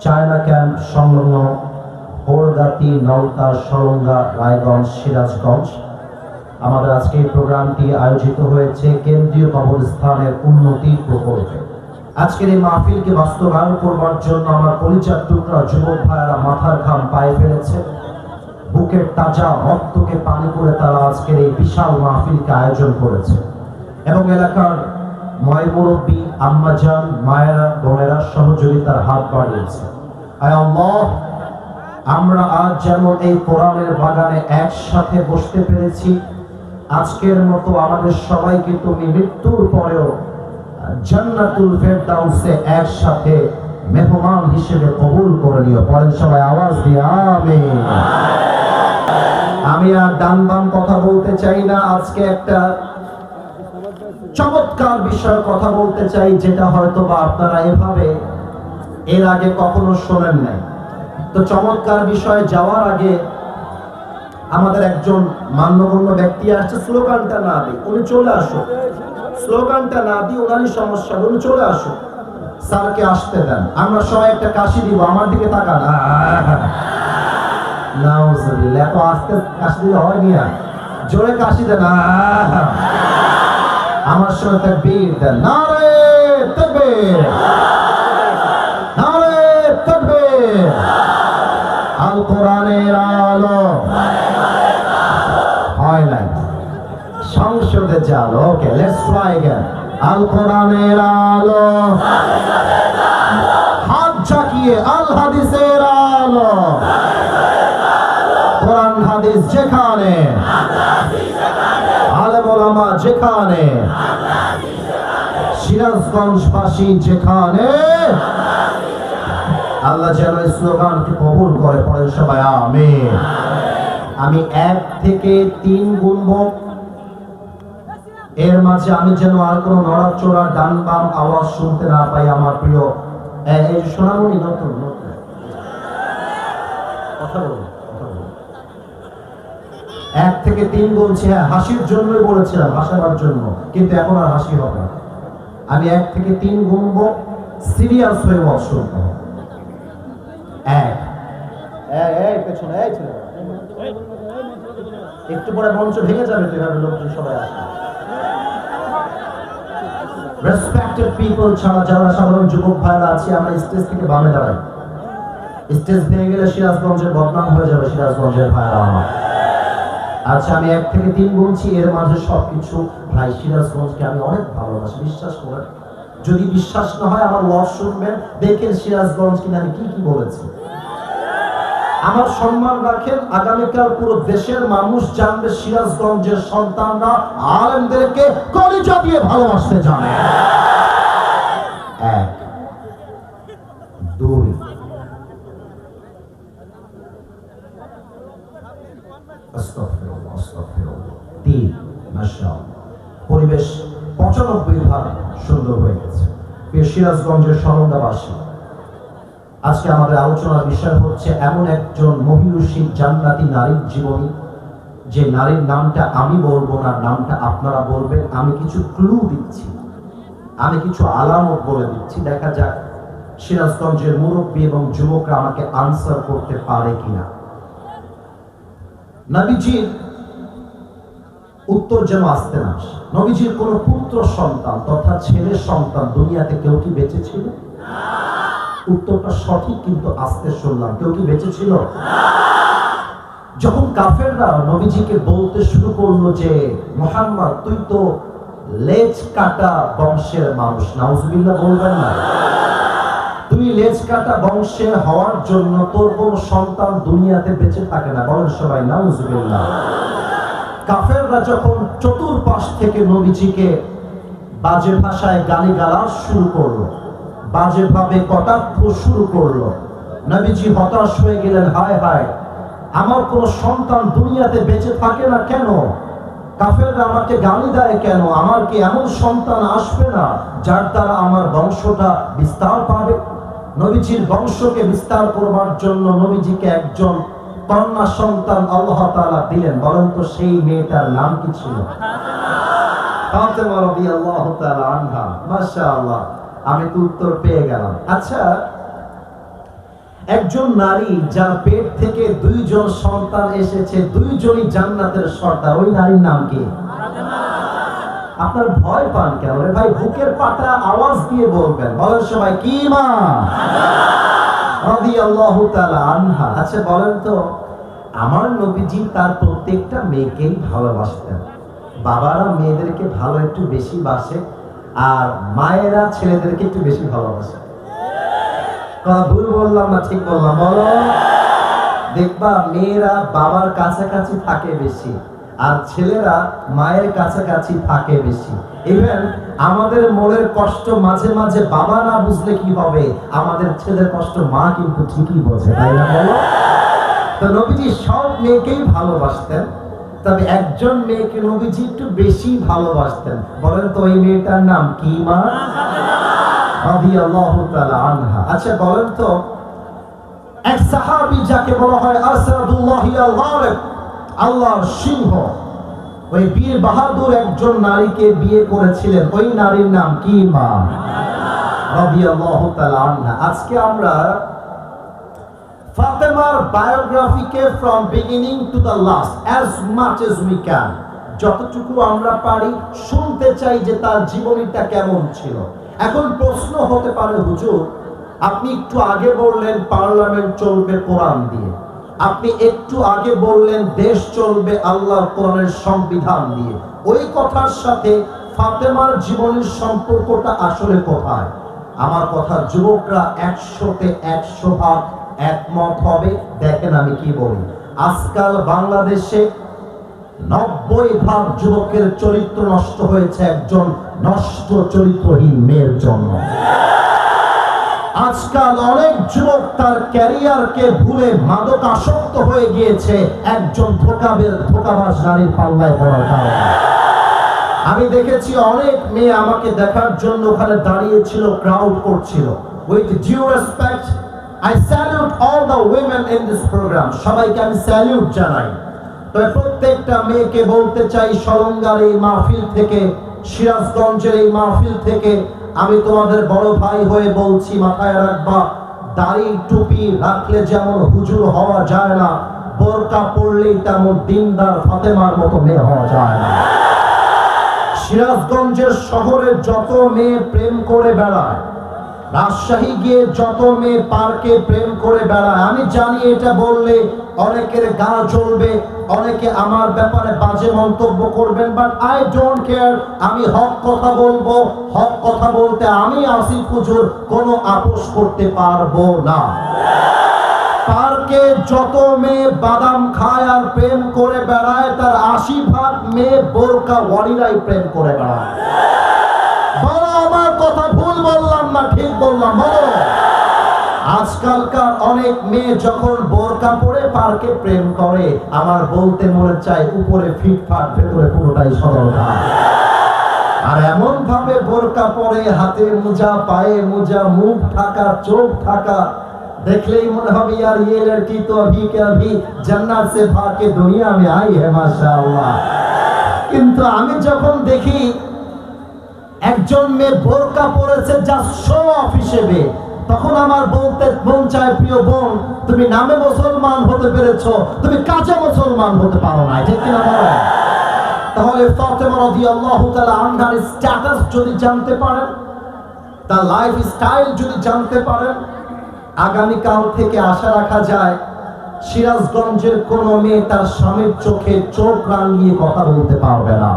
China camp সংলগ্ন হোরগাতি, নলতা, সরঙ্গা, রায়গঞ্জ, সিরাজগঞ্জ। আমাদের আজকে এই প্রোগ্রামটি আয়োজিত হয়েছে কেন্দ্রীয় কবরস্থানের উন্নতি প্রকল্পে। আজকের এই মাহফিলকে বাস্তবায়ন করবার জন্য আমার পরিচয় টুকরা যুবক ভাইয়েরা মাথার ঘাম পায়ে ফেলেছে, বুকের তাজা রক্তকে পানি করে তারা আজকের এই বিশাল মাহফিলকে আয়োজন করেছে এবং এলাকার মুরব্বী, আম্মাজান, মায়েরা, বোনেরা সহযোগিতার হাত বাড়িয়েছে। আয় আল্লাহ, আমরা আজ যেমন এই কোরআনের বাগানে একসাথে বসতে পেরেছি, আজকের মতো আমাদের সবাইকে তুমি মৃত্যুর পরেও জান্নাতুল ফেরদাউসে একসাথে মেহমান হিসেবে কবুল করে নিও। পরের সবাই আওয়াজ দিয়ে আমিন। আমি আর ডান বাম কথা বলতে চাই না, আজকে একটা চমৎকার বিষয়ে কথা বলতে চাই, যেটা হয়তো বা আপনারা এভাবে এর আগে কখনো শোনেন নাই। তো চমৎকার বিষয়ে যাওয়ার আগে আমাদের একজন মান্যগণ্য ব্যক্তি আসছে, স্লোগানটা না দিই উনি চলে আসুন, স্লোগানটা না দিই ওনারই সমস্যা, উনি চলে আসুন, স্যারকে আসতে দেন। আমরা সবাই একটা কাশি দিব, আমার দিকে তাকান। নাউজুবিল্লাহ, এত আস্তে কাশি দিলে হয় না, জোরে কাশি দেন। আমার সঙ্গে তাকবীর দেন, নারে তাকবীর, নারে তাকবীর। আল কোরআনের আলো হয় না, সংসদে জালো। ওকে, লেটস ট্রাই अगेन। আল কোরআনের আলো, হাত জাগিয়ে আল হাদিসের আলো। কোরআন হাদিস যেখানে, আলেম ওলামা যেখানে, সিরাজগঞ্জবাসী যেখানে, আল্লাহ যেন এই স্লোগানকে কবুল করে। পড়ে সবাই আমিন। আমি 1 থেকে 3 গুনব, এর মাঝে আমি যেন আর কোনো নড়াচড়া ডান বাম আওয়াজ শুনতে না পাই। আমার প্রিয় এই সোনামণি, নতুন নতুন কথা বলুন, 1 থেকে 3 বলছি। হ্যাঁ, হাসির জন্যই বলেছিলাম, হাসাবার জন্য, কিন্তু এখন আর হাসি হবে না। আমি 1 থেকে 3 গুনব, সিরিয়াস হয়ে ওয়াজ শুনতে হবে। 1, এই পেছনে, এই ছেলে, একটু পরে মঞ্চ ভেঙে যাবে, যেভাবে লোকজন সবাই আসবে। রেসপেক্টেড পিপল ছাড়া যারা সাধারণ যুবক ভাইরা আছে, আমরা স্টেজ থেকে বামে দাঁড়াই। স্টেজ ভেঙে গেলে সিরাজগঞ্জের বদনাম হয়ে যাবে, সিরাজগঞ্জের ভাইরা আমার। আচ্ছা, আমি 1 থেকে 3 গুনছি, এর মাঝে সবকিছু। ভাই, সিরাজগঞ্জকে আমি অনেক ভালোবাসি, বিশ্বাস করেন। যদি বিশ্বাস না হয় আমার ওয়াজ শুনবেন, দেখেন সিরাজগঞ্জ কিনা আমি কি কি বলেছি। আমার সম্মান রাখেন, আগামীকাল পুরো দেশের মানুষ জানবে সিরাজগঞ্জের সন্তানরা আলেমদেরকে কলিজা দিয়ে ভালোবাসতে জানে। 1, 2, 3। মাশাআল্লাহ, পরিবেশ 95% সুন্দর হয়ে গেছে। প্রিয় সিরাজগঞ্জের সরঙ্গাবাসী, আজকে আমাদের আলোচনার বিষয় হচ্ছে এমন একজন মহিয়সী জান্নাতি নারীর জীবনী, যে নারীর নামটা আমি বলবো না, নামটা আপনারা বলবেন। আমি কিছু ক্লু দিচ্ছি, আমি কিছু আলামত বলে দিচ্ছি, দেখা যাক সিরাজগঞ্জের মুরব্বী এবং যুবকরা আমাকে আনসার করতে পারে কিনা। নবীজির উত্তর যেন আসতে না আসে। নবীজির কোন পুত্র সন্তান তথা ছেলে সন্তান দুনিয়াতে কেউ কি বেঁচে ছিল? উত্তরটা সঠিক, কিন্তু আসতে শুনলাম, কেউ কি বেঁচে ছিল? যখন কাফেররা নবীজিকে বলতে শুরু করলো যে মুহাম্মদ, তুই তো লেজ কাটা বংশের মানুষ, নাউজুবিল্লাহ বলবেন না, তুমি লেজ কাটা বংশের হওয়ার জন্য তোর কোন সন্তান দুনিয়াতে বেঁচে থাকে না, বলেন সবাই নাউজুবিল্লাহ। কাফেররা যখন চতুর্পাশ থেকে নবীজিকে বাজে ভাষায় গালিগালাজ শুরু করলো, বাজে ভাবে কটাক্ষ শুরু করলো, নবীজি হতাশ হয়ে গেলেন। হায় হায়, আমার কোন সন্তান দুনিয়াতে বেঁচে থাকে না কেন? কাফেররা আমাকে গালি দেয় কেন? আমার কি এমন সন্তান আসবে না যার দ্বারা আমার বংশটা বিস্তার পাবে? নবীজির বংশকে বিস্তার করবার জন্য নবীজিকে একজন কন্যা সন্তান আল্লাহ তাআলা দিলেন। বলেন তো সেই মেয়েটার নাম কি ছিল? ফাতেমা রাদিয়াল্লাহু তাআলা আনহা। মাশাআল্লাহ, আমি তো উত্তর পেয়ে গেলাম। আচ্ছা, একজন নারী যার পেট থেকে দুইজন সন্তান এসেছে, দুইজনই জান্নাতের সর্দার, ওই নারীর নাম কি? আপনার ভয় পান কেন রে ভাই? বুকের পাটা আওয়াজ দিয়ে বলবেন, বলেন সবাই, কি মা? রাদিয়াল্লাহু তাআলা আনহা। আচ্ছা বলেন তো, আমার নবীজি তার প্রত্যেকটা মেয়েকেই ভালোবাসতেন। বাবারা মেয়েদেরকে ভালো একটু বেশি বাসে, আর মায়েরা ছেলেদেরকে একটু বেশি ভালোবাসে। ভুল বললাম না ঠিক বললাম? বলো। দেখবা মেয়েরা বাবার কাছাকাছি থাকে বেশি, আর ছেলেরা মায়ের কাছাকাছি থাকে বেশি। ইভেন আমাদের মনের কষ্ট মাঝে মাঝে বাবা না বুঝলে কি হবে, আমাদের ছেলের কষ্ট মা কিন্তু ঠিকই বোঝে, তাই না বলো? তো নবীজি সব মেয়েকেই ভালোবাসতেন, তবে একজন মেয়েকে নবীজি একটু বেশি ভালোবাসতেন। বলেন তো ওই মেয়েটার নাম কি মা? রাদিয়াল্লাহু তাআলা আনহা। আচ্ছা বলেন তো, এক সাহাবী যাকে বলা হয় আসাদুল্লাহি আল-গালিব, আল্লাহর সিংহ, ওই বীর বাহাদুর একজন নারীকে বিয়ে করেছিলেন, ওই নারীর নাম কি মা? রাদিয়াল্লাহু তাআলা আনহা। আজকে আমরা ফাতেমার বায়োগ্রাফিকে from beginning to the last as much as we can, যতটুকু আমরা পারি শুনতে চাই যে তার জীবনীটা কেমন ছিল। এখন প্রশ্ন হতে পারে, হুজুর আপনি একটু আগে বললেন পার্লামেন্ট চলবে কোরআন দিয়ে, আপনি একটু আগে বললেন দেশ চলবে আল্লাহর কোরআনের সংবিধান দিয়ে, ওই কথার সাথে ফাতেমার জীবনের সম্পর্কটা আসলে কোথায়? আমার কথা যুবকরা 100-তে 100 ভাগ একমত হবে। দেখেন আমি কি বলি, আজকাল বাংলাদেশে 90 ভাগ যুবকের চরিত্র নষ্ট হয়েছে একজন নষ্ট চরিত্রহীন মেয়ের জন্য। আজকাল অনেক যুবক তার ক্যারিয়ারকে ভুলে মাদক আসক্ত হয়ে গিয়েছে একজন ধোঁকাবাজ নারীর পাল্লায় পড়ার কারণে। আমি দেখেছি অনেক মেয়ে আমাকে দেখার জন্য ওখানে দাঁড়িয়েছিল, ক্রাউড করছিল। With due respect, I salute all the women in this program. সবাইকে আমি স্যালিউট জানাই। তবে প্রত্যেকটা মেয়েকে বলতে চাই, সলঙ্গার এই মাহফিল থেকে, সিরাজগঞ্জের এই মাহফিল থেকে আমি তোমাদের বড় ভাই হয়ে বলছি, মাথায় রাখবা, দাড়ি টুপি রাখলে যেমন হুজুর হওয়া যায় না, বোরকা পড়লেই তেমন দিনদার ফাতেমার মতো মেয়ে হওয়া যায় না। সিরাজগঞ্জের শহরে যত মেয়ে প্রেম করে বেড়ায়, রাজশাহী গিয়ে যত মেয়ে পার্কে প্রেম করে বেড়ায়, আমি জানি এটা বললে অনেকের গা জ্বলবে, অনেকে আমার ব্যাপারে বাজে মন্তব্য করবেন, বাট আই ডোন্ট কেয়ার। আমি হক কথা বলবো, হক কথা বলতে আমি আসিফ হুজুর কোনো আপোষ করতে পারবো না। পার্কে যত মেয়ে বাদাম খায় আর প্রেম করে বেড়ায়, তার 80 ভাগ মেয়ে বোরকা ওয়ারিরাই প্রেম করে বেড়ায়। বলো আমার কথা ভুল বললাম না ঠিক বললাম? বলো। আজকালকার অনেক মেয়ে যখন বোরকা পরে পার্কে প্রেম করে, আমার বলতে মনে চায় উপরে ফিটফাট, ভেতরে পুরোটাই সরলতা। আর এমন ভাবে বোরকা পরে, হাতে মোজা, পায়ে মোজা, মুখ ঢাকা, চোখ ঢাকা, দেখলেই মনে হবে यार ये लड़की तो अभी के अभी जन्नत से भाग के दुनिया में आई है माशाআল্লাহ। কিন্তু আমি যখন দেখি একজন মেয়ে বোরকা পরেছে জাস্ট শো অফ হিসেবে, তখন আমার বলতে মন চায়, প্রিয় বোন, তুমি নামে মুসলমান হতে পেরেছো, তুমি কাজে মুসলমান হতে পারো না, ঠিক কিনা বলো? তাহলে ফাতেমা রাদিয়াল্লাহু তাআলা আনহার স্ট্যাটাস যদি জানতে পারেন, তার লাইফ স্টাইল যদি জানতে পারেন, আগামীকাল থেকে আশা রাখা যায় সিরাজগঞ্জের কোন মেয়ে তার স্বামীর চোখে চোখ রাঙিয়ে কথা বলতে পারবে না।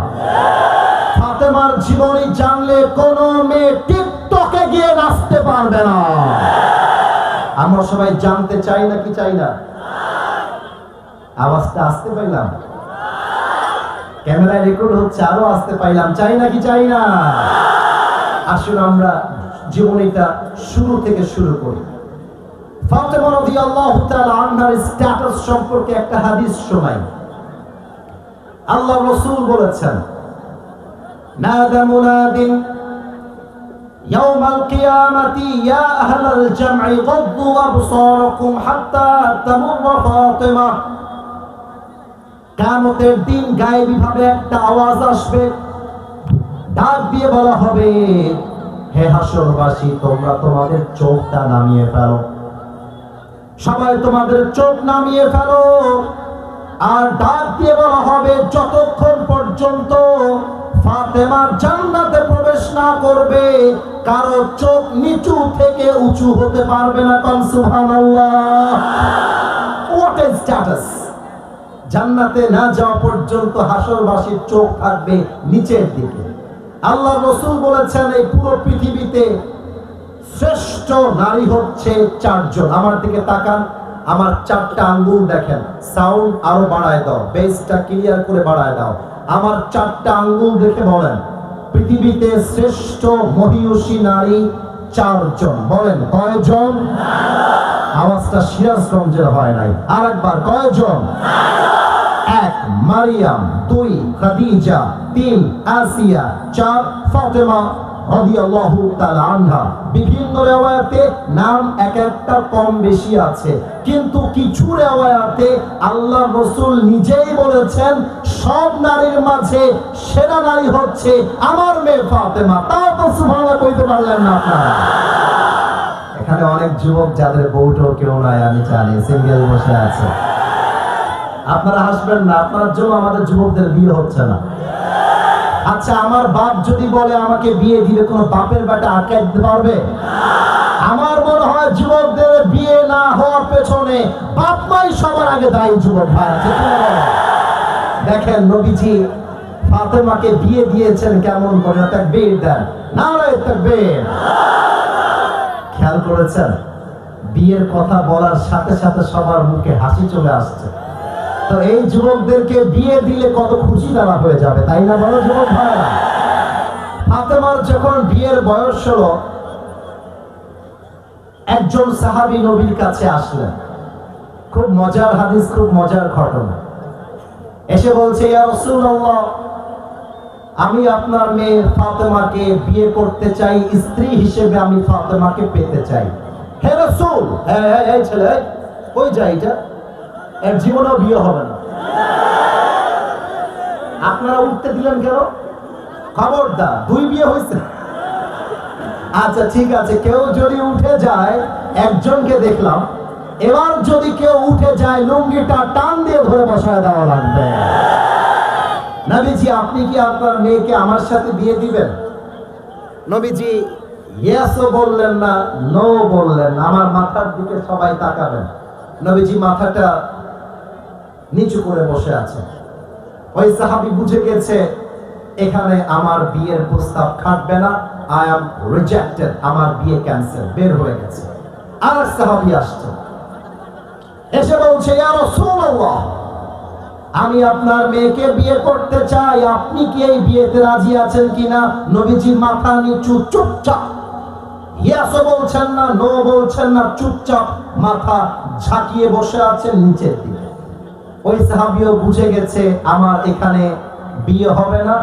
ফাতেমার জীবনী জানলে কোন মেয়ে টিকটকে গিয়ে নাচতে পারবে না। আমরা সবাই জানতে চাই না কি চাই না? আওয়াজটা আসতে পাইলাম? ক্যামেরায় রেকর্ড হচ্ছে, আরো আসতে পাইলাম? চাই না কি চাই না? আসুন আমরা জীবনীটা শুরু থেকে শুরু করি। ফাতেমা রাদিয়াল্লাহু তাআলা আনহার স্ট্যাটাস সম্পর্কে একটা হাদিস শোনাই। আল্লাহর রাসূল বলেছেন, নাদা মুনাদিন ইয়াউমাল কিয়ামাতি ইয়া আহলাল জাম'i গাদ্দু আবসারাকুম হাত্তা তামুররা ফাতিমা। কিয়ামতের দিন গায়েবী ভাবে একটা আওয়াজ আসবে, ডাক দিয়ে বলা হবে, হে হাসরবাসী, তোমরা তোমাদের চোখটা নামিয়ে ফেলো। সবাই তোমাদের চোখ নামিয়ে ফেলো, আর ডাক দিয়ে বলা হবে যতক্ষণ পর্যন্ত ফাতেমা জান্নাতে প্রবেশ না করবে কারো চোখ নিচু থেকে উঁচু হতে পারবে না। কান সুবহানাল্লাহ। What is status! জান্নাতে না যাওয়া পর্যন্ত হাসরবাসীর চোখ থাকবে নিচের দিকে। আল্লাহ রাসূল বলেছেন এই পুরো পৃথিবীতে শ্রেষ্ঠ নারী হচ্ছে চারজন। আমার দিকে তাকান, আমার চারটা আঙ্গুল দেখেন, সাউন্ড আরো বাড়ায় দাও, বেসটা ক্লিয়ার করে বাড়ায় দাও। আমার চারটা আঙ্গুল দেখে বলেন পৃথিবীতে শ্রেষ্ঠ মহিয়সী নারী চারজন। বলেন কয়জন? আওয়াজটা সিরাজগঞ্জের হয় নাই, আরেকবার কয়জন? এক মারিয়াম, দুই খাদিজা, তিন আসিয়া, চার ফাতেমা রাদিয়াল্লাহু তাআলা আনহা। বিভিন্ন রিওয়ায়াতে নাম এক একটা কম বেশি আছে, কিন্তু কিছু রিওয়ায়াতে আল্লাহ রাসূল নিজেই বলেছেন সব নারীর মাঝে সেরা নারী হচ্ছে আমার মেয়ে ফাতেমা। তাও তো সুবহানাল্লাহ কইতে পারলেন না আপনারা। এখানে অনেক যুবক যাদের বউটো কেউ নাই, আমি জানি, সিঙ্গেল বসে আছে। আপনারা হাসবেন না, আপনার জন্য আমাদের যুবকদের বিয়ে হচ্ছে না। আচ্ছা, আমার বাপ যদি বলে আমাকে বিয়ে দিবে, কোন বাপের বেটা আটকাই দিতে পারবে? আমার মনে হয় যুবকদের বিয়ে না হওয়ার পেছনে বাপ মাই সবার আগে দায়ী। যুবক ভাই দেখেন, নবীজি ফাতেমাকে বিয়ে দিয়েছেন কেমন করে? তাকবীর দেন, নারায়ে তাকবীর। খেয়াল করেছেন বিয়ের কথা বলার সাথে সাথে সবার মুখে হাসি চলে আসছে। তো এই যুবকদেরকে বিয়ে দিলে কত খুশি তারা হয়ে যাবে, তাই না? বলো যুবক ভাইরা। ফাতেমার যখন বিয়ের বয়স হলো, একজন সাহাবী নবীর কাছে আসলেন। খুব মজার হাদিস, খুব মজার ঘটনা। এসে বলছে, ইয়া রাসূলুল্লাহ, আমি আপনার মেয়ে ফাতেমাকে বিয়ে করতে চাই, স্ত্রী হিসেবে আমি ফাতেমাকে পেতে চাই। হে রাসূল, এই ছেলে কই যায়, এটা এর জীবনেও বিয়ে হবে না। আপনারা উঠতে দিলেন কেন? খবরদার, দুই বিয়ে হয়েছে। আচ্ছা ঠিক আছে, কেউ যদি উঠে যায়, একজনকে দেখলাম, এবার যদি কেউ উঠে যায় লুঙ্গিটা টান দিয়ে ধরে বসায় দেওয়া লাগবে। নবীজি, আপনি কি আপনার মেয়েকে আমার সাথে বিয়ে দিবেন? নবীজি ইয়েসও বললেন না, নো বললেন না। আমার মাথার দিকে সবাই তাকাবেন। নবীজি মাথাটা নিচু করে বসে আছে। ওই সাহাবী বুঝে গেছে এখানে আমার বিয়ের প্রস্তাব খাটবে না, আই অ্যাম রিজেক্টেড, আমার বিয়ে ক্যান্সেল, বের হয়ে গেছে। আর এক সাহাবী আসছে, এসে বলছে, ইয়া রাসূলুল্লাহ, আমি আপনার মেয়েকে বিয়ে করতে চাই, আপনি কি এই বিয়েতে রাজি আছেন কিনা? নবীজির মাথা নিচু, চুপচাপ, ইয়েসও বলছেন না, নো বলছেন না, চুপচাপ মাথা ঝাঁকিয়ে বসে আছেন নিচের দিকে। ওই সাহাবীও বুঝে গেছে আমার এখানে বিয়ে হবে না,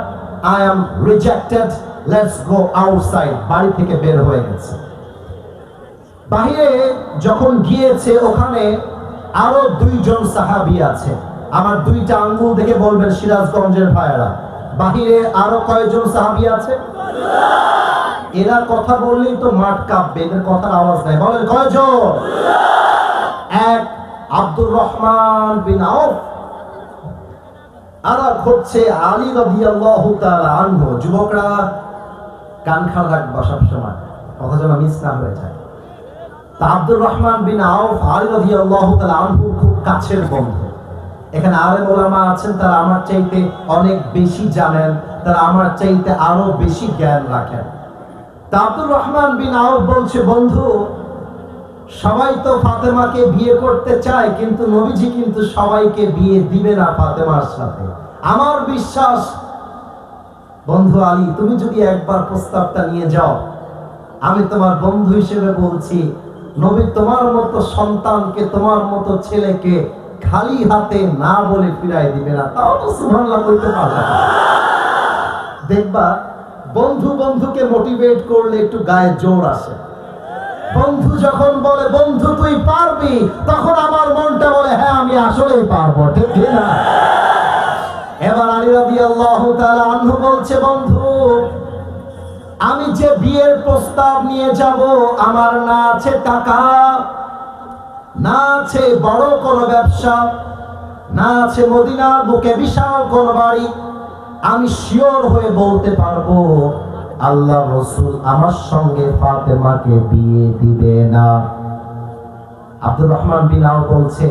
I am rejected, let's go outside. বাড়ি থেকে বের হয়ে গেছে। বাহিরে যখন গিয়েছে, ওখানে আরো দুইজন সাহাবী আছে। আমার দুইটা আঙ্গুল দেখে বলবেন সিরাজগঞ্জের ভাইয়েরা, বাহিরে আরো কয়জন সাহাবী আছে? এরা কথা বললেই তো মাঠ কাঁপবে, এদের কথার আওয়াজ নাই। বলেন কয়জন? এক আব্দুর রহমান বিন আউফ, আর হচ্ছে আলী রাদিয়াল্লাহু তাআলা আনহু। যুবকরা কান খাড়া রাখবা সবসময়, কথা যেন মিস না হয়ে যায়। তা আব্দুর রহমান বিন আউফ আলী রাদিয়াল্লাহু তাআলা আনহু খুব কাছের বন্ধু। এখানে আলেম ওলামা আছেন, তারা আমার চাইতে অনেক বেশি জানেন, তারা আমার চাইতে আরো বেশি জ্ঞান রাখেন। তা আব্দুর রহমান বিন আউফ বলছে, বন্ধু, সবাই তো ফাতেমাকে বিয়ে করতে চায়, কিন্তু নবীজি কিন্তু সবাইকে বিয়ে দিবে না ফাতেমার সাথে। আমার বিশ্বাস বন্ধু আলী, তুমি যদি একবার প্রস্তাবটা নিয়ে যাও, আমি তোমার বন্ধু হিসেবে বলছি, নবী তোমার মতো সন্তানকে, তোমার মতো ছেলেকে খালি হাতে না বলে ফিরাই দিবে না। তাও তো সুবহানাল্লাহ বলতে পারবে না। দেখবা বন্ধু বন্ধুকে মোটিভেট করলে একটু গায়ে জোর আসে। বন্ধু যখন বলে বন্ধু তুই পারবি, তখন আমার মনটা বলে হ্যাঁ আমি আসলেই পারবো, ঠিক না? এবার আলী রাদিয়াল্লাহু তাআলা আনহু বলছে, বন্ধু, আমি যে বিয়ের প্রস্তাব নিয়ে যাব, আমার না আছে টাকা, না আছে বড় কোনো ব্যবসা, না আছে মদিনার বুকে বিশাল কোনো বাড়ি, আমি শিওর হয়ে বলতে পারবো আল্লাহ রাসূল আমার সঙ্গে ফাতেমাকে বিয়ে দিবে না। আব্দুর রহমান বিন আওফ বলছে,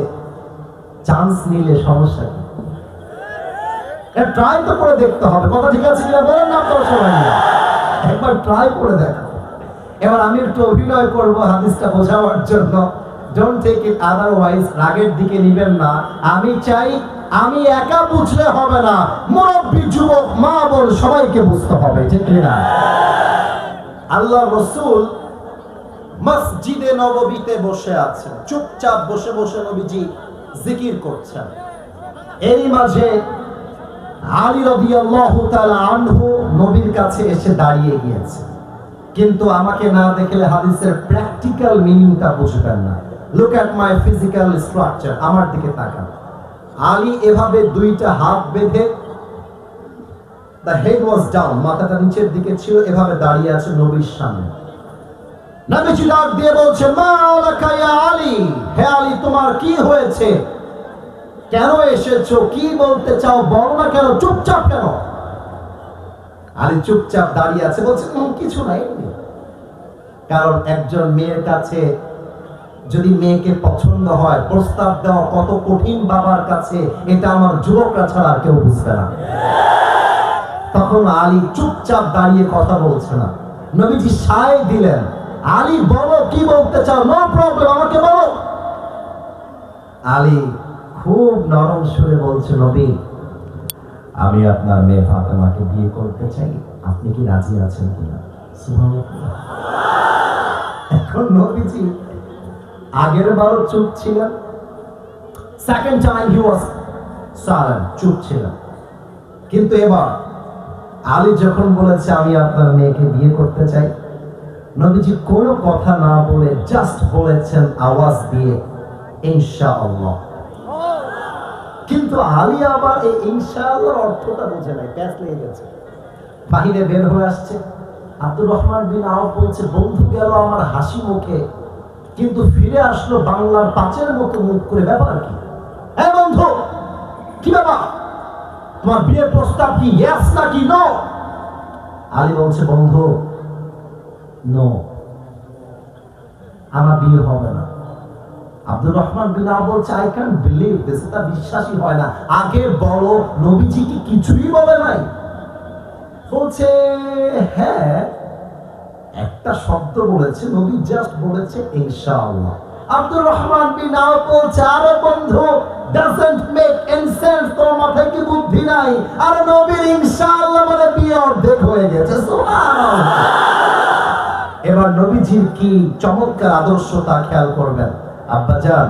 চান্স নিলে সমস্যা কি? ট্রাই তো করে দেখতে হবে, কথা ঠিক আছে কিনা বলেন না আপনারা সবাই, একবার ট্রাই করে দেখো। এবার আমি একটু অভিনয় করব হাদিসটা বোঝাবার জন্য, ডোন্ট টেক ইট আদারওয়াইজ, রাগের দিকে নিবেন না। আমি চাই আমি একা বুঝলে হবে না, মুরব্বী যুবক মা বোন সবাইকে বুঝতে হবে, ঠিক না? আল্লাহ রাসূল মসজিদে নববীতে বসে আছেন, চুপচাপ বসে বসে নবীজি জিকির করছেন। এরই মাঝে আলী রাদিয়াল্লাহু তাআলা আনহু নবীর কাছে এসে দাঁড়িয়ে গিয়েছে। কিন্তু আমাকে না দেখলে হাদিসের প্র্যাকটিক্যাল মিনিংটা বুঝবেন না। Look at my physical structure, আমার দিকে তাকান। আলী এভাবে দুইটা হাত বেঁধে, দ্য হেড ওয়াজ ডাউন, মাথাটা নিচের দিকে ছিল, এভাবে দাঁড়িয়ে আছে নবীর সামনে। নবীজি ডাক দিয়ে বলছে, মা লাকা ইয়া আলী, হে আলী তোমার কি হয়েছে, কেন এসেছো, কি বলতে চাও বলো না, কেন চুপচাপ কেন? আলী চুপচাপ দাঁড়িয়ে আছে, বলছে কিছু নাই। কারণ একজন মেয়ের কাছে যদি মেয়েকে পছন্দ হয়, প্রস্তাব দেওয়া কত কঠিন বাবার কাছে, এটা আমার যুবকরা ছাড়া কেউ বুঝবে না। তখন আলী চুপচাপ দাঁড়িয়ে কথা বলছে না। নবীজি সায় দিলেন, আলী বলো কি বলতে চাও, নো প্রবলেম, আমাকে বলো। আলী খুব নরম সুরে বলছে, নবী আমি আপনার মেয়ে ফাতেমাকে বিয়ে করতে চাই, আপনি কি রাজি আছেন কিনা? সুবহানাল্লাহ। এখন নবীজি আগের বারও চুপ ছিলেন, second time he was silent, চুপ ছিলেন। কিন্তু এবার আলী যখন বলেছে আমি আপনার মেয়েকে বিয়ে করতে চাই, নবীজি কোনো কথা না বলে জাস্ট বলেছেন আওয়াজ দিয়ে, ইনশাআল্লাহ। কিন্তু আলী আবার এই ইনশাআল্লাহর অর্থটা বুঝে নাই, প্যাচ লেগে গেছে। বাহিরে বের হয়ে আসছে, আব্দুর রহমান বিন আওফ বলছে, বন্ধু গেল আমার হাসি মুখে, কিন্তু ফিরে আসলো বাংলার পাঁচের মতো মুখ করে, ব্যাপার কি? হ্যাঁ বন্ধু, কি ব্যাপার, তোমার বিয়ের প্রস্তাব কি ইয়েস নাকি নো? আলী বলছে, বন্ধু নো, আমার বিয়ে হবে না। আব্দুর রহমান বিন আওফ বলছে, আই ক্যান্ট বিলিভ দিস, এটা বিশ্বাসই হয় না, আগে বলো নবীজি কি কিছুই বলে নাই? বলছে, হ্যাঁ একটা শব্দ বলেছে, নবী জাস্ট বলেছে ইনশাআল্লাহ। আব্দুর রহমান বিন আওফ বলছে, আরে বন্ধু ডাজন্ট মেক এনি সেন্স, তোর মাথায় কি বুদ্ধি নাই? আরে নবীর ইনশাআল্লাহ মানে বিয়ে অর্ধেক হয়ে গেছে। সুবহানাল্লাহ। এবার নবীজির কি চমৎকার আদর্শতা খেয়াল করবেন। আব্বাজান,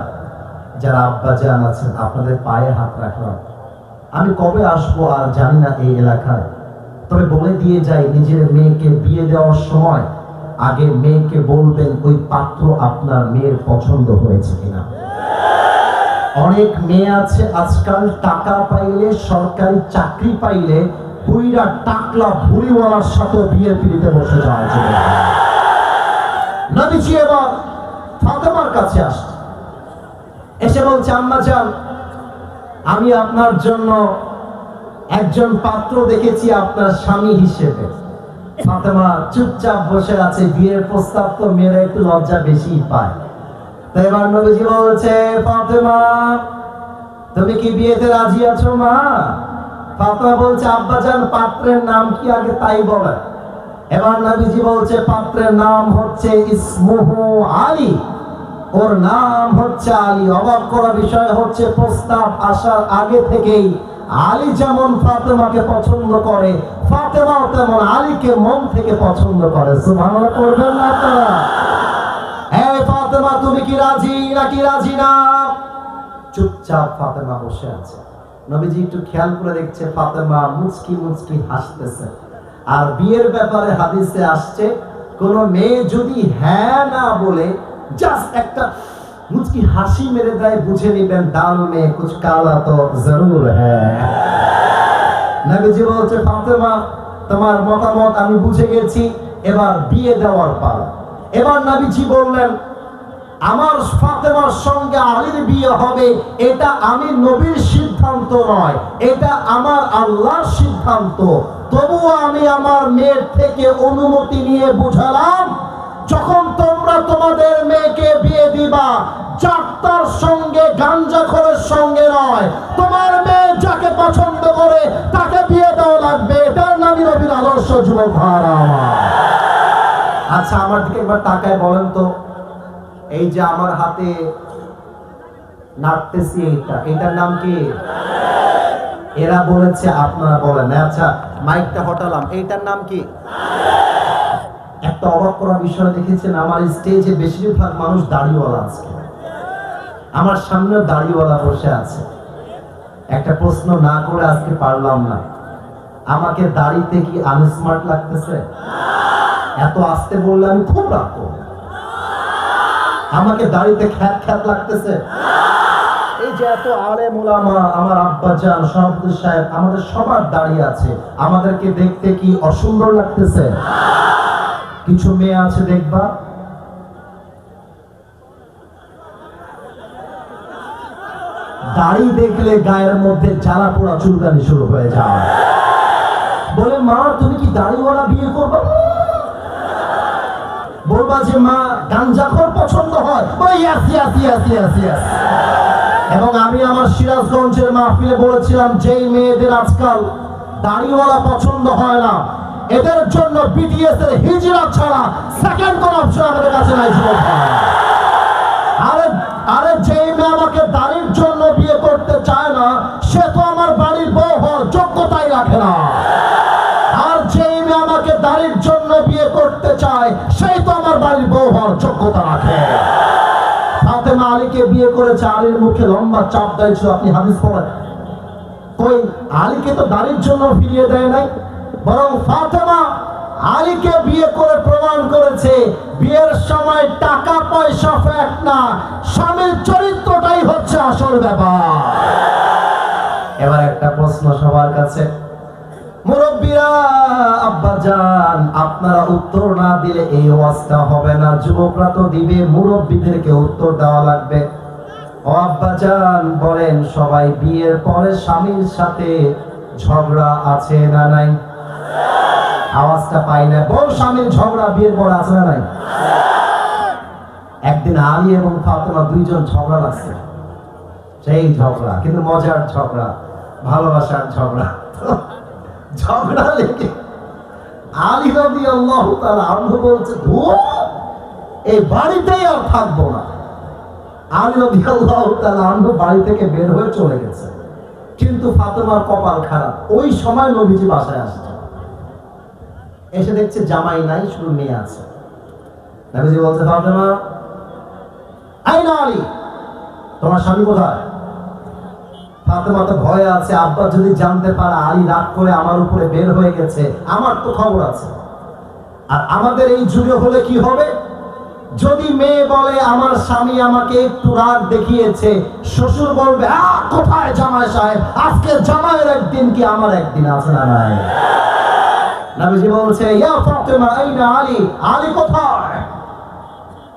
যারা আব্বাজান আছেন আপনাদের পায়ে হাত রাখলাম। আমি কবে আসবো আর জানি না এই এলাকায়, তবে বলে দিয়ে যাই, নিজের মেয়েকে বিয়ে দেওয়ার সময় আগে মেয়েকে বলবেন ওই পাত্র আপনার মেয়ের পছন্দ হয়েছে কিনা। অনেক মেয়ে আছে আজকাল টাকা পাইলে, সরকারি চাকরি পাইলে বুইরা টাকলা ভুড়িওয়ালার সাথে বিয়ের পিড়িতে বসে যাওয়ার জন্য। নবীজি এবার ফাতেমার কাছে আসছে, এসে বলছে, আম্মা জান আমি আপনার জন্য একজন পাত্র দেখেছি আপনার স্বামী হিসেবে। ফাতেমা চুপচাপ বসে আছে, বিয়ের প্রস্তাব তো মেয়েরা একটু লজ্জা বেশি পায়। তাই এবার নবীজি বলছে, ফাতেমা তুমি কি বিয়েতে রাজি আছো মা? ফাতেমা বলছে, আব্বাজান পাত্রের নাম কি আগে তাই বলে। এবার নবীজি বলছে, পাত্রের নাম হচ্ছে ইসমুহু আলী, ওর নাম হচ্ছে আলী। অবাক করা বিষয় হচ্ছে, প্রস্তাব আসার আগে থেকেই আলী যেমন ফাতেমাকে পছন্দ করে, ফাতেমাও তেমন আলীকে মন থেকে পছন্দ করে। সুবহানাল্লাহ করবেন না আপনারা? এই ফাতেমা তুমি কি রাজি নাকি রাজি না? চুপচাপ ফাতেমা বসে আছে। নবীজি একটু খেয়াল করে দেখছে, ফাতেমা মুচকি মুচকি হাসতেছে। আর বিয়ের ব্যাপারে হাদিসে আসছে, কোন মেয়ে যদি হ্যাঁ না বলে জাস্ট একটা মুচকি হাসি মেরে দেয়, বুঝে নিবেন ডাল মে কুছ কালা তো জরুর হ্যায়। নবীজি বলছে, ফাতেমা তোমার মতামত আমি বুঝে গেছি, এবার বিয়ে দেওয়ার পালা। এবার নবীজি বললেন, আমার ফাতেমার সঙ্গে আলীর বিয়ে হবে, এটা আমি নবীর সিদ্ধান্ত নয়, এটা আমার আল্লাহর সিদ্ধান্ত। তবুও আমি আমার মেয়ের থেকে অনুমতি নিয়ে বুঝালাম, যখন তোমরা তোমাদের মেয়েকে বিয়ে দিবা, যাত্রার সঙ্গে গাঞ্জাখোরের সঙ্গে নয়, তোমার মেয়ে যাকে পছন্দ করে তাকে বিয়ে দেওয়া লাগবে। এটার নামই নবীর আদর্শ। যুবক ভাইরা আমার, আচ্ছা আমার দিকে একবার তাকায় বলেন তো, এই যে আমার হাতে নাড়তেছি, এটার নাম কি? এরা বলেছে, আপনারা বলেন। আচ্ছা মাইকটা হটালাম, এইটার নাম কি? একটা অবাক করা বিষয় দেখেছেন, আমার স্টেজে বেশিরভাগ মানুষ দাড়িওয়ালা আছে, আমার সামনে দাড়িওয়ালা বসে আছে। একটা প্রশ্ন না করে আজকে পারলাম না, আমাকে দাড়িতে কি আনস্মার্ট লাগতেছে? এত আসতে বললে আমি খুব রাগ করব। আমাকে দাড়িতে খ্যাত খ্যাত লাগতেছে? এই যে এত আলেম ওলামা, আমার আব্বাজান সভাপতি সাহেব, আমাদের সবার দাঁড়িয়ে আছে, আমাদেরকে দেখতে কি অসুন্দর লাগতেছে? কিছু মেয়ে আছে দেখবা, দাড়ি দেখলে গায়ের মধ্যে জ্বালা পোড়া চুলকানি শুরু হয়ে যায়। বলে, মা তুমি কি দাড়িওয়ালা বিয়ে করবে? বলবা যে মা গাঞ্জাখোর পছন্দ হয়? ইয়াস ইয়াস ইয়াস ইয়াস ইয়াস। এবং আমি আমার সিরাজগঞ্জের মাহফিলে বলেছিলাম, যেই মেয়েদের আজকাল দাড়িওয়ালা পছন্দ হয় না, এদের জন্য বিটিএস এর হিজরা ছাড়া সেকেন্ড কোন অপশন আমাদের কাছে নাই। আরে আরে যেই মেয়ে আমাকে দাড়ির জন্য বিয়ে করতে চায় না, সে তো আমার বাড়ির বউ হওয়ার যোগ্যতাই রাখে না। আর যেই মেয়ে আমাকে দাড়ির জন্য বিয়ে করতে চায়, সেই তো আমার বাড়ির বউ হওয়ার যোগ্যতা রাখে। ফাতেমা আলীকে বিয়ে করেছে, আলীর মুখে লম্বা চাপ দাড়ি ছিল, আপনি হাদিস পড়েন। কই আলীকে তো দাড়ির জন্য ফিরিয়ে দেয় নাই, বরং ফাতেমা আলীকে বিয়ে করে প্রমাণ করেছে, বিয়ের সময় টাকা পয়সা ফ্যাক্ট না, স্বামীর চরিত্রটাই হচ্ছে আসল ব্যাপার। এবার একটা প্রশ্ন সবার কাছে, মুরব্বীরা, আব্বাজান, আপনারা উত্তর না দিলে এই ওয়াজটা হবে না। যুবকরা তো দিবে, মুরব্বীদেরকে উত্তর দেওয়া লাগবে। ও আব্বাজান বলেন, সবাই বিয়ের পরে স্বামীর সাথে ঝগড়া আছে না নাই? আওয়াজটা পাই না। বল, স্বামীর ঝগড়া বিয়ের পরে আছে না নাই? একদিন আলী এবং ফাতেমা দুইজন ঝগড়া লাগছে, সেই ঝগড়া কিন্তু মজার ঝগড়া, ভালোবাসার ঝগড়া। ঝগড়া লেগে আলী রাদিয়াল্লাহু তাআলা আনহু বলছে, ধুর, এই বাড়িতেই আর থাকবো না। আলী রাদিয়াল্লাহু তাআলা আনহু বাড়ি থেকে বের হয়ে চলে গেছে। কিন্তু ফাতেমার কপাল খারাপ, ওই সময় নবীজি বাসায় আসছে, এসে দেখছে জামাই নাই, শুধু মেয়ে আছে। নবীজি বলছে, ফাতেমা, আইনা আলী, তোমার স্বামী কোথায়? ফাতেমা তো ভয়ে আছে, আব্বা যদি জানতে পারে আলী রাগ করে আমার উপরে বের হয়ে গেছে, আমার তো খবর আছে। আর আমাদের এই যুগে হলে কি হবে, যদি মেয়ে বলে আমার স্বামী আমাকে একটু রাগ দেখিয়েছে, শ্বশুর বলবে, কোথায় জামাই সাহেব, আজকে জামাইয়ের একদিন কি আমার একদিন আছে না নাই? নবীজি বলছে, ইয়া ফাতেমা আইনা আলী, আলী কোথায়?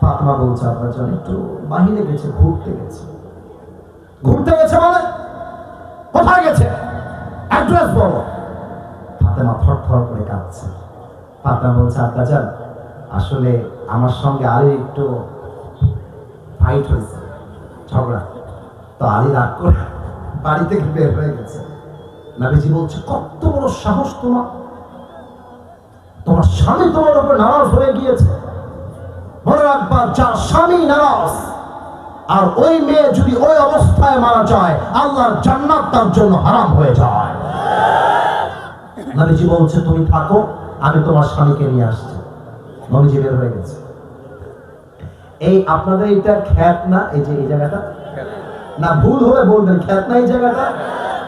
ফাতেমা বলছে, আপনার জন্য একটু বাহিরে গেছে, ঘুরতে গেছে। ঘুরতে গেছে মানে কোথায় গেছে, অ্যাড্রেস বলো। ফাতেমা থরথর করে কাঁদছে। ফাতেমা বলছে, আব্বাজান, আসলে আমার সঙ্গে আলী একটু ফাইট হয়েছে, ঝগড়া, তো আলী রাগ করে বাড়ি থেকে বের হয়ে গেছে। নবীজি বলছে, কত বড় সাহস তোমার, তোমার স্বামী তোমার উপর নারাজ হয়ে গিয়েছে। মনে রাখবা, যার স্বামী নারাজ আর ওই মেয়ে যদি ওই অবস্থায় মারা যায়, আল্লাহর জান্নাত তার জন্য হারাম হয়ে যায়। নবীজি বলছে, তুমি থাকো, আমি তোমার স্বামীকে নিয়ে আসছি। নবীজি বের হয়ে গেছে। এই আপনাদের এটা খ্যাত না? এই যে এই জায়গাটা না, ভুল হলে বলবেন, খ্যাত না এই জায়গাটা?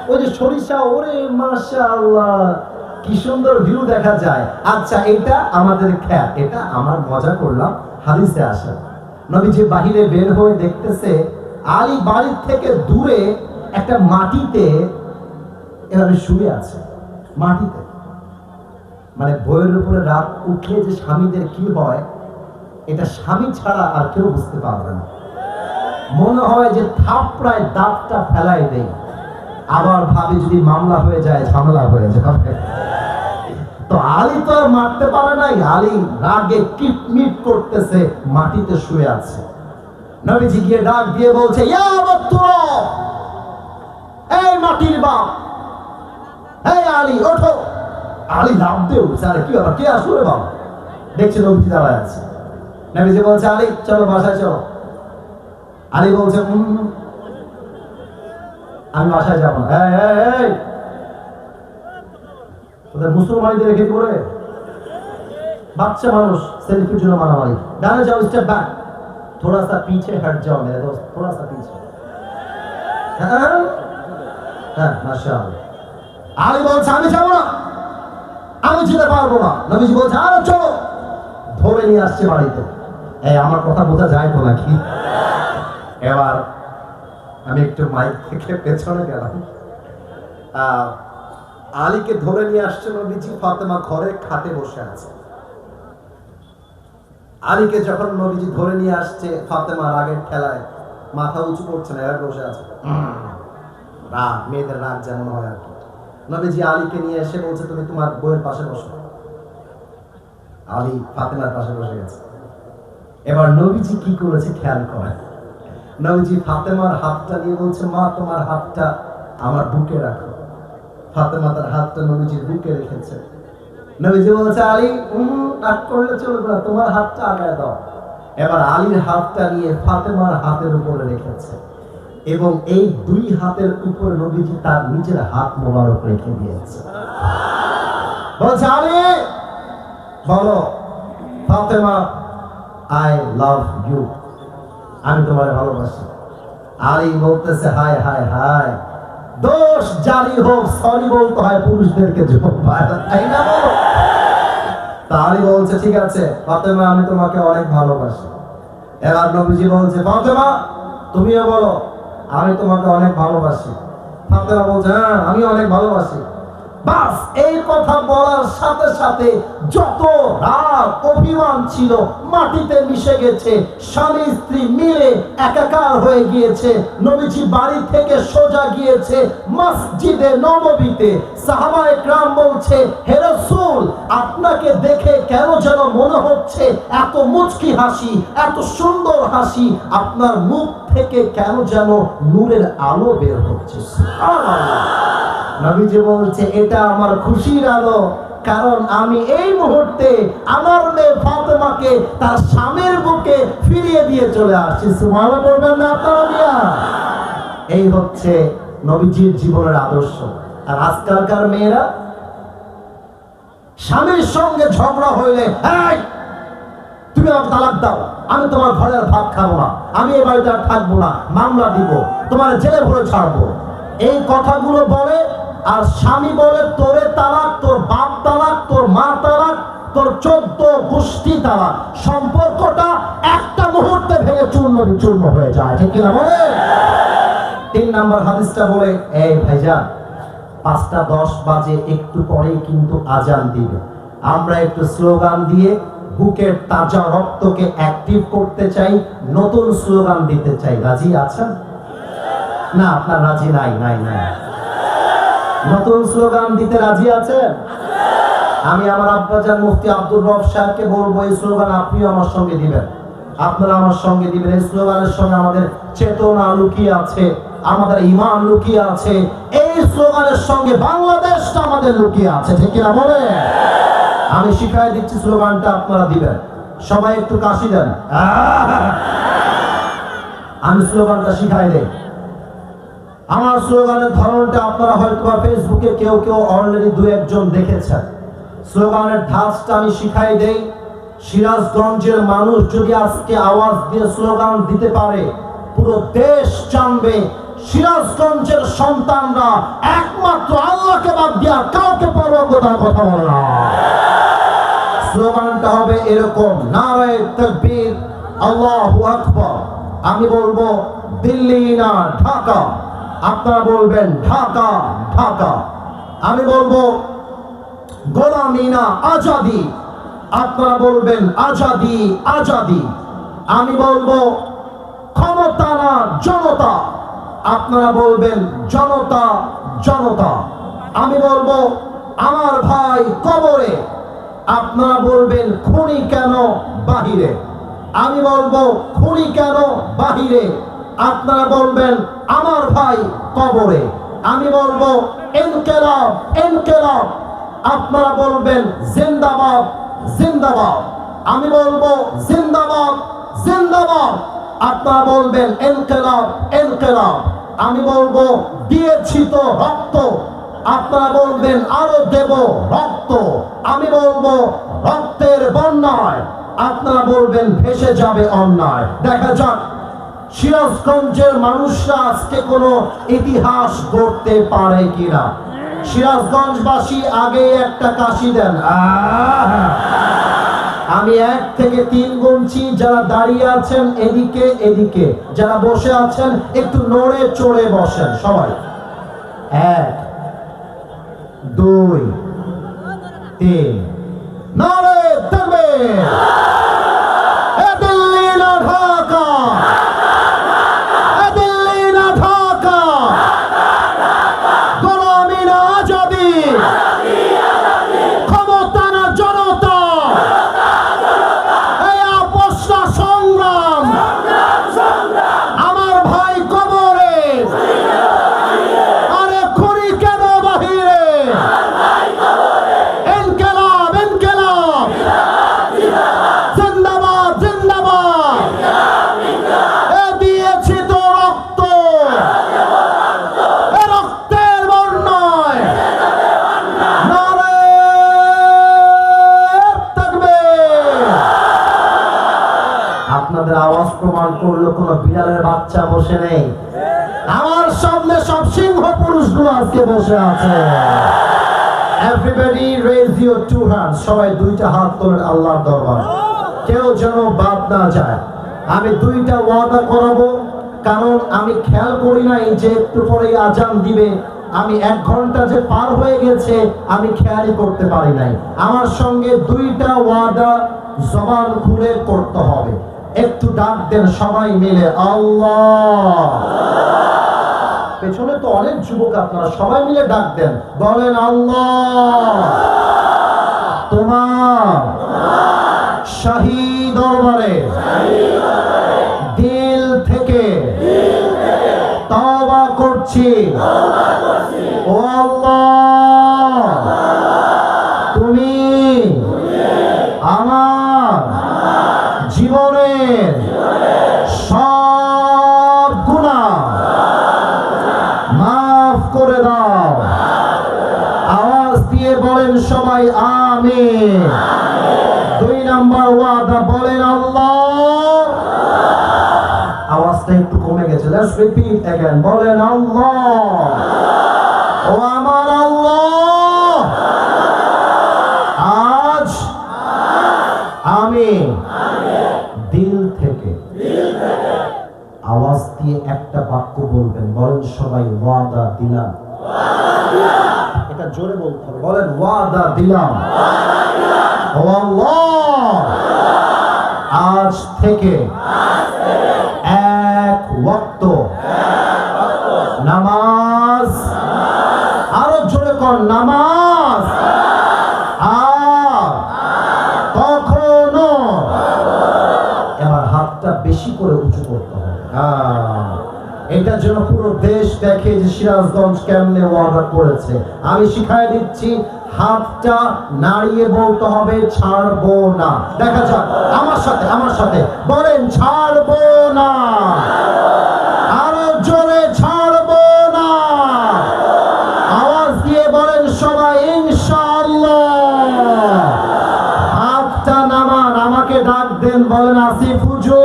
ওই যে সরিষা, ওরে মাশাআল্লাহ, কি সুন্দর ভিউ দেখা যায়। আচ্ছা, এটা আমাদের খ্যাত, এটা আমার মজা করলাম, হাদিসে আসে। নবীজি বাহিরে বের হয়ে দেখতেছে আলী বাড়ির থেকে দূরে একটা মাটিতে এভাবে শুয়ে আছে, মাটিতে। মানে বইয়ের উপরে রাত উঠলে যে স্বামীদের কি হয়, এটা স্বামী ছাড়া আর কেউ বুঝতে পারবে না। মনে হয় যে থাপড়ায় দাঁতটা ফেলাই দেয়, আবার ভাবি যদি মামলা হয়ে যায় ঝামেলা হয়ে যাবে। তো আলী তো আর মারতে পারে নাই, আলী রাগে কিটমিট করতেছে, মাটিতে শুয়ে আছে। নবীজি গিয়ে ডাক দিয়ে বলছে, ইয়া আবুত্তুর, এই মাটির বাপ, এই আলী ওঠো। আলী লাফ দিয়ে উঠছে, আরে কি ব্যাপার, কে আসলো রে বাবা? দেখছি নবীজি দাঁড়ায় আছে। নবীজি বলছে, আলী চলো বাসায় চলো। আলী বলছে, আমি বাসায় যাবো না। ওদের মুসলমানদের রেখে করে বাচ্চা মানুষ সেলফির জন্য মারামারি। ডানে যাও, স্টেপ ব্যাক, थोड़ा सा पीछे हट जाओ मेरे दोस्त, थोड़ा सा पीछे। হ্যাঁ মাশাআল্লাহ। আলী বলছে, আমি যাবো না, আমি যেতে পারবো না। নবীজি বলছে, আরে চলো। ধরে নিয়ে আসছে বাড়িতে। এই আমার কথা বোঝা যায় তো নাকি? এবার আমি একটু মাইক থেকে পেছনে গেলাম। আলীকে ধরে নিয়ে আসছে নবীজি, ফাতেমা ঘরে খাটে বসে আছে। আলীকে যখন নবীজি ধরে নিয়ে আসছে, ফাতেমা রাগের ঠেলায় মাথা উঁচু করছে না, এবার বসে আছে। রাগ, মেয়েদের রাগ যেমন হয় আর কি। নবীজি আলীকে নিয়ে এসে বলছে, তুমি তোমার বউয়ের পাশে বসো। আলী ফাতেমার পাশে বসে গেছে। এবার নবীজি কি করেছে খেয়াল করেন। নবীজি ফাতেমার হাতটা নিয়ে বলছে, মা তোমার হাতটা আমার বুকে রাখো। ফাতেমা তার হাতটা নবীজির বুকে রেখেছে। নবীজি বলছে, আলী রাগ করলে চলবে না, তোমার হাতটা আগায় দাও। এবার আলীর হাতটা নিয়ে ফাতেমার হাতের উপরে রেখেছে এবং এই দুই হাতের উপরে নবীজি তার নিজের হাত মোবারক রেখে দিয়েছে। বলছে, আলী বলো, ফাতেমা আই লাভ ইউ, আমি তোমার ভালোবাসি। আলী বলতেছে, হায় হায় হায়, দোষ জারি হোক, সরি বলতে হয় পুরুষদেরকে, তাই না? আলী বলছে, ঠিক আছে ফাতেমা, আমি তোমাকে অনেক ভালোবাসি। এবার নবীজি বলছে, ফাতেমা তুমিও বলো, আমি তোমাকে অনেক ভালোবাসি। ফাতেমা বলছে, হ্যাঁ আমি অনেক ভালোবাসি। বাস এই কথা বলার সাথে সাথে যত রাগ অভিমান ছিল মাটিতে মিশে গেছে। স্বামী স্ত্রী মিলে একাকার হয়ে গিয়েছে। নবীজি বাড়ি থেকে সোজা গিয়েছে মসজিদে নববীতে। সাহাবায়ে কেরাম বলছে, হে রাসূল, আপনাকে দেখে কেন যেন মনে হচ্ছে এত মুচকি হাসি, এত সুন্দর হাসি, আপনার মুখ থেকে কেন যেন নূরের আলো বের হচ্ছে। সুবহানাল্লাহ। নবীজি বলছে, এটা আমার খুশির আলো, কারণ আমি এই মুহূর্তে আমার মেয়ে ফাতেমাকে তার স্বামীর বুকে ফিরিয়ে দিয়ে চলে আসছি। সুবহানাল্লাহ বলবেন না আপনারা? এই হচ্ছে নবীজির জীবনের আদর্শ। আর আজকালকার মেয়েরা স্বামীর সঙ্গে ঝগড়া হইলে, এই তুমি আমাকে তালাক দাও, আমি তোমার ঘরের ভাত খাবো না, আমি এই বাড়িতে আর থাকবো না, মামলা দিব, তোমার জেলে ভরে ছাড়বো, এই কথাগুলো বলে। আর স্বামী বলে, তোরে তালাক, তোর বাপ তালাক, তোর মা তালাক, তোর 14 গোষ্ঠী তালাক। সম্পর্কটা একটা মুহূর্তে ভেঙে চূর্ণ বিচূর্ণ হয়ে যায়, ঠিক কিনা বলে? 3 নম্বর হাদিসটা বলে, এই ভাইজান 5টা 10 বাজে, একটু পরেই কিন্তু আজান দিবে। আমরা একটু স্লোগান দিয়ে বুকের তাজা রক্তকে অ্যাক্টিভ করতে চাই, নতুন স্লোগান দিতে চাই। রাজি আছেন? না, আপনার রাজি নাই। নতুন স্লোগান দিতে রাজি আছেন? আমি আমার আব্বাজান মুফতি আব্দুর রব সাহেবকে বলবো, এই স্লোগান আপনিও আমার সঙ্গে দিবেন, আপনারা আমার সঙ্গে দিবেন। এই স্লোগানের সঙ্গে আমাদের চেতনা লুকিয়ে আছে, আমাদের ঈমান লুকিয়ে আছে। এই স্লোগানের সঙ্গে বাংলাদেশটা আমাদের লুকিয়ে আছে, ঠিক কিনা বলে? আমি শিখাই দিচ্ছি, স্লোগানটা আপনারা দিবেন। সবাই একটু কাশি দেন। আমি স্লোগানটা শিখাই দেই। আমার স্লোগানের ধরনটা আপনারা হয়তো ফেসবুকে কেউ অলরেডি 2-1 জন দেখেছেন। স্লোগানের ধাঁচটা আমি শিখাই দেই। সিরাজগঞ্জের মানুষ যদি আজকে আওয়াজ দিয়ে স্লোগান দিতে পারে, পুরো দেশ জানবে সিরাজগঞ্জের সন্তানরা একমাত্র আল্লাহকে বাদ দিয়া কাউকে পরোক্ষতার কথা বলে না। স্লোগানটা হবে এরকম, নারায়ে তাকবীর, আল্লাহু আকবার। আমি বলবো দিল্লি না ঢাকা, আপনারা বলবেন ঢাকা ঢাকা। আমি বলবো গোলামি না আজাদি, আপনারা বলবেন আজাদি আজাদি। আমি বলবো ক্ষমতা না জনতা। আপনারা বলবেন জনতা জনতা। আমি বলবো আমার ভাই কবরে। আপনারা বলবেন খুনি কেন বাহিরে। আমি বলবো খুনি কেন বাহিরে। আপনারা বলবেন আমার ভাই কবরে। আমি বলবো ইনকিলাব ইনকিলাব। আপনারা বলবেন জিন্দাবাদ জিন্দাবাদ। আমি বলবো জিন্দাবাদ জিন্দাবাদ। আপনারা বলবেন ইনকিলাব ইনকিলাব। আমি বলবো দিয়েছি তো রক্ত। আপনারা বলবেন আরো দেব রক্ত। আমি বলবো রক্তের বন্যায়। আপনারা বলবেন ভেসে যাবে অন্যায়। দেখা যাক সিরাজগঞ্জের মানুষরা আজকে কোনো ইতিহাস গড়তে পারে কিনা। সিরাজগঞ্জবাসী আগে একটা কাশি দেন। আমি 1 থেকে 3 গুনছি। যারা দাঁড়িয়ে আছেন এদিকে এদিকে, যারা বসে আছেন একটু নড়ে চড়ে বসেন সবাই। 1 2 3 নারে তাকবীর। এ দিল্লি না ঢাকা, এ দিল্লি না ঢাকা, গোলামি না আজাদি, ক্ষমতা না জনতা, এই আপোষ না সংগ্রাম। আমার ভাই কবরে, আরে খুনি কেন বাহিরে। ইনকিলাব ইনকিলাব, জিন্দাবাদ জিন্দাবাদ। এ দিয়েছি তো রক্ত, এ রক্তের বন্যায়। নারে তাকবীর। আপনাদের আওয়াজ প্রমাণ করলো কোন বিড়ালের বাচ্চা বসে নেই। আমার সামনে সব সিংহ পুরুষগুলো আজকে বসে আছে। Everybody raise your 2 hands. সবাই 2টা হাত তোলেন আল্লাহর দরবারে। কেউ যেন বাদ না যায়। আমি 2টা ওয়াদা করাবো, কারণ আমি খেয়াল করি নাই যে একটু পরে আজান দিবে। আমি 1 ঘন্টা যে পার হয়ে গেছে আমি খেয়ালই করতে পারি নাই। আমার সঙ্গে 2টা ওয়াদা জবান খুলে করতে হবে। একটু ডাক দেন সবাই মিলে আল্লাহ। পেছনে তো অনেক যুবক, আপনারা সবাই মিলে ডাক দেন, বলেন আল্লাহ তোমার শাহী দরবারে দিল থেকে তওবা করছি। ও আল্লাহ, তুমি আমার জীবনের সব গুনাহ মাফ করে দাও। আওয়াজ দিয়ে বলেন সবাই আমিন। 2 নাম্বার ওয়াদা বলেন আল্লাহ। আওয়াজটা একটু কমে গেছে। Let's repeat again. বলেন আল্লাহ। ও আমার আল্লাহ, আজ আমি দিল থেকে আওয়াজ দিয়ে একটা বাক্য বলবেন। বলেন সবাই ওয়াদা দিলাম। এটা জোরে বলতে হবে। বলেন ওয়াদা দিলাম। ও আল্লাহ, আজ থেকে 1 ওয়াক্ত নামাজ, আরো জোরে কর, নামাজ আর কখনো। এবার হাতটা বেশি করে উঁচু করতে হবে। এটা যেন পুরো দেশ দেখে যে সিরাজগঞ্জ কেমনে ওয়াদা করেছে। আমি শিখাই দিচ্ছি, হাতটা নাড়িয়ে বলতে হবে ছাড়বো না। দেখা যাক আমার সাথে, আমার সাথে বলেন ছাড়বো না। আরো জোরে ছাড়বো না। আওয়াজ দিয়ে বলেন সবাই ইনশাআল্লাহ। হাতটা নামান, আমাকে ডাক দেন, বলেন আসিফ হুজুর।